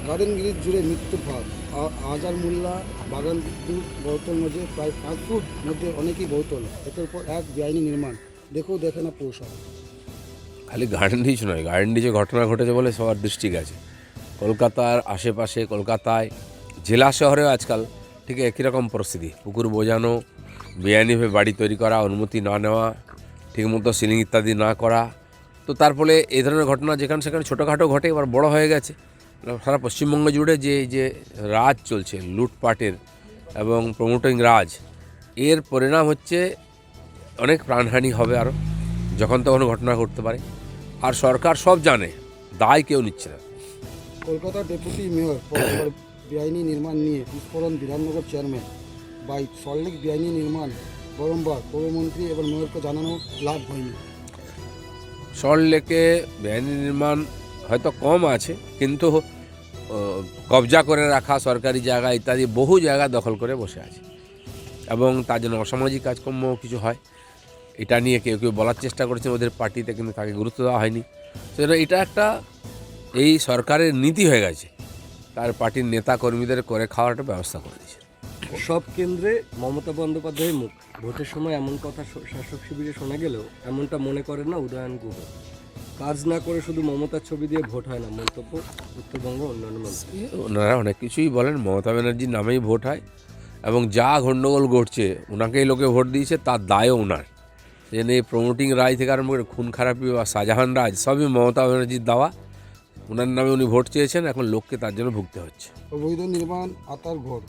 Garden bridge জুড়ে মৃত্যুর ফাঁদ। আজার মোল্লা বাগান বহুতল মধ্যে প্রায় 5 ফুট মধ্যে অনেকই বহুতল, একের পর এক বেআইনি নির্মাণ। দেখে না পৌরসভা। খালি গার্ডেন রিচ নয়, গার্ডেন রিচে ঘটনা ঘটেছে বলে সবার দৃষ্টি গেছে। কলকাতার আশেপাশে, কলকাতায় জেলা শহরেও আজকাল ঠিক একই রকম পরিস্থিতি। পুকুর বোঝানো, বেআইনিভাবে বাড়ি তৈরি করা, অনুমতি না নেওয়া, ঠিকমতো সিলিং ইত্যাদি না করা। তো তার ফলে এই ধরনের ঘটনা যেখানে সেখানে ছোটোখাটো ঘটে, এবার বড় হয়ে গেছে। সারা পশ্চিমবঙ্গ জুড়ে যে রাজ চলছে লুটপাটের এবং প্রমোটিং রাজ, এর পরিণাম হচ্ছে অনেক প্রাণহানি হবে আরও, যখন তখন ঘটনা ঘটতে পারে। আর সরকার সব জানে, দায় কেউ নিচ্ছে না। কলকাতার ডেপুটি মেয়র পরস্পর বেআইনি নির্মাণ নিয়ে বিস্ফোরণ। Bidhannagar chairman byte. সল্টলেক বেআইনি নির্মাণ বারংবার পৌরমন্ত্রী এবং মেয়রকে জানানো, লাভ হয়নি। সল্টলেকে বেআইনি নির্মাণ হয়তো কম আছে, কিন্তু কবজা করে রাখা সরকারি জায়গা ইত্যাদি বহু জায়গা দখল করে বসে আছে, এবং তার জন্য অসামাজিক কাজকর্ম কিছু হয়। এটা নিয়ে কেউ কেউ বলার চেষ্টা করেছে ওদের পার্টিতে, কিন্তু তাকে গুরুত্ব দেওয়া হয়নি। সেজন্য এটা একটা এই সরকারের নীতি হয়ে গেছে, তার পার্টির নেতা কর্মীদের করে খাওয়ার একটা ব্যবস্থা করে দিয়েছে। সব কেন্দ্রে মমতা বন্দ্যোপাধ্যায়ের মুখ। ভোটের সময় এমন কথা শাসক শিবিরে শোনা গেলেও এমনটা মনে করেন না উদয়ন গুহ। কাজ না করে শুধু মমতার ছবি দিয়ে ভোট হয় না, মন্তব্য উত্তরবঙ্গ উন্নয়ন মন্ত্রী। ওনারা অনেক কিছুই বলেন, মমতা ব্যানার্জির নামেই ভোট হয়, এবং যা গণ্ডগোল ঘটছে ওনাকেই লোকে ভোট দিয়েছে, তার দায়ও ওনার। সেজন্য এই প্রমোটিং রাজ থেকে আরম্ভ করে খুন খারাপি বা শাহজাহান রাজ সবই মমতা ব্যানার্জির দাওয়া। ওনার নামে উনি ভোট চেয়েছেন, এখন লোককে তার জন্য ভুগতে হচ্ছে। অবৈধ নির্মাণ আতার ঘর।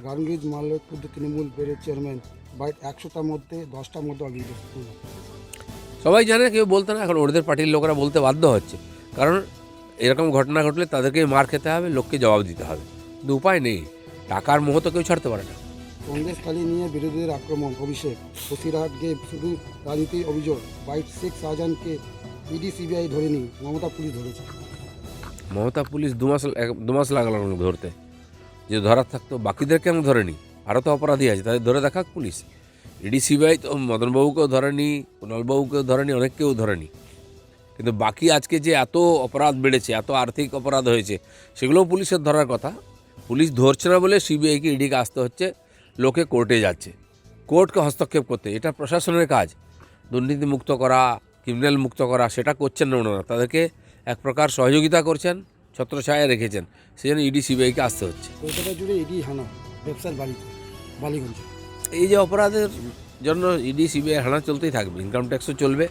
গার্ডেন ব্রিজ মামলায় ক্ষুব্ধ তৃণমূল বেড়ে চেয়ারম্যান বাইট। 100টার মধ্যে 10টার মধ্যে অবৈধ। সবাই জানে, কেউ বলতে না, এখন ওদের পার্টির লোকেরা বলতে বাধ্য হচ্ছে, কারণ এরকম ঘটনা ঘটলে তাদেরকে মার খেতে হবে, লোককে জবাব দিতে হবে, কিন্তু উপায় নেই। টাকার মোহ তো কেউ ছাড়তে পারে না। সন্দেশখালী নিয়ে বিরোধীদের আক্রমণ। অভিষেক বসিরহাট গিয়ে শুধু রাজনীতির অভিযোগ। বাইট। শেখ শাহজাহানকে ইডি সিবিআই ধরেনি, মমতা পুলিশ ধরেছে। মমতা পুলিশ দু মাস লাগলো ধরতে। যে ধরার থাকতো বাকিদের কেন ধরেনি? আরও তো অপরাধী আছে, তাদের ধরে দেখাক পুলিশ। ইডি সিবিআই তো মদনবাবুকেও ধরেনি, কুণালবাবুকেও ধরেনি, অনেককেও ধরেনি, কিন্তু বাকি আজকে যে এত অপরাধ বেড়েছে, এত আর্থিক অপরাধ হয়েছে, সেগুলোও পুলিশের ধরার কথা। পুলিশ ধরছে না বলে সিবিআইকে ইডিকে আসতে হচ্ছে, লোকে কোর্টে যাচ্ছে, কোর্টকে হস্তক্ষেপ করতে। এটা প্রশাসনের কাজ, দুর্নীতি মুক্ত করা, ক্রিমিনাল মুক্ত করা, সেটা করছেন না ওনারা। তাদেরকে এক প্রকার সহযোগিতা করছেন, ছত্রছায়া রেখেছেন, সেজন্য ইডি সিবিআইকে আসতে হচ্ছে। কলকাতা জুড়ে ইডি হানা ব্যবসার বাড়িতে বালিগঞ্জে। এই যে অপরাধের জন্য ইডি সিবিআই হানা চলতেই থাকবে, ইনকাম ট্যাক্সও চলবে,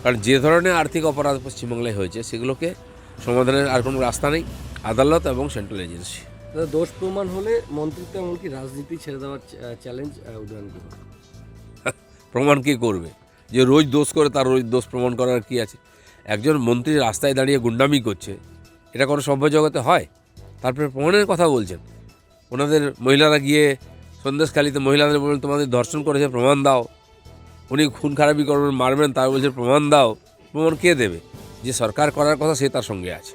কারণ যে ধরনের আর্থিক অপরাধ পশ্চিমবাংলায় হয়েছে সেগুলোকে সমাধানের আর কোনো রাস্তা নেই, আদালত এবং সেন্ট্রাল এজেন্সি। দাদা, দোষ প্রমাণ হলে মন্ত্রিত্ব এমনকি রাজনীতি ছেড়ে দেওয়ার চ্যালেঞ্জ উদয়ন গুহ। প্রমাণ কী করবে? যে রোজ দোষ করে তার রোজ দোষ প্রমাণ করার কি আছে? একজন মন্ত্রী রাস্তায় দাঁড়িয়ে গুন্ডামি করছে, এটা কোনো সভ্য জগতে হয়? তারপরে প্রমাণের কথা বলছেন। ওনাদের মহিলারা গিয়ে সন্দেশখালিতে মহিলাদের বলবেন তোমাদের ধর্ষণ করেছে, প্রমাণ দাও। উনি খুন খারাপি করবেন, মারবেন, তার বলছে প্রমাণ দাও। প্রমাণ কে দেবে? যে সরকার করার কথা সে তার সঙ্গে আছে।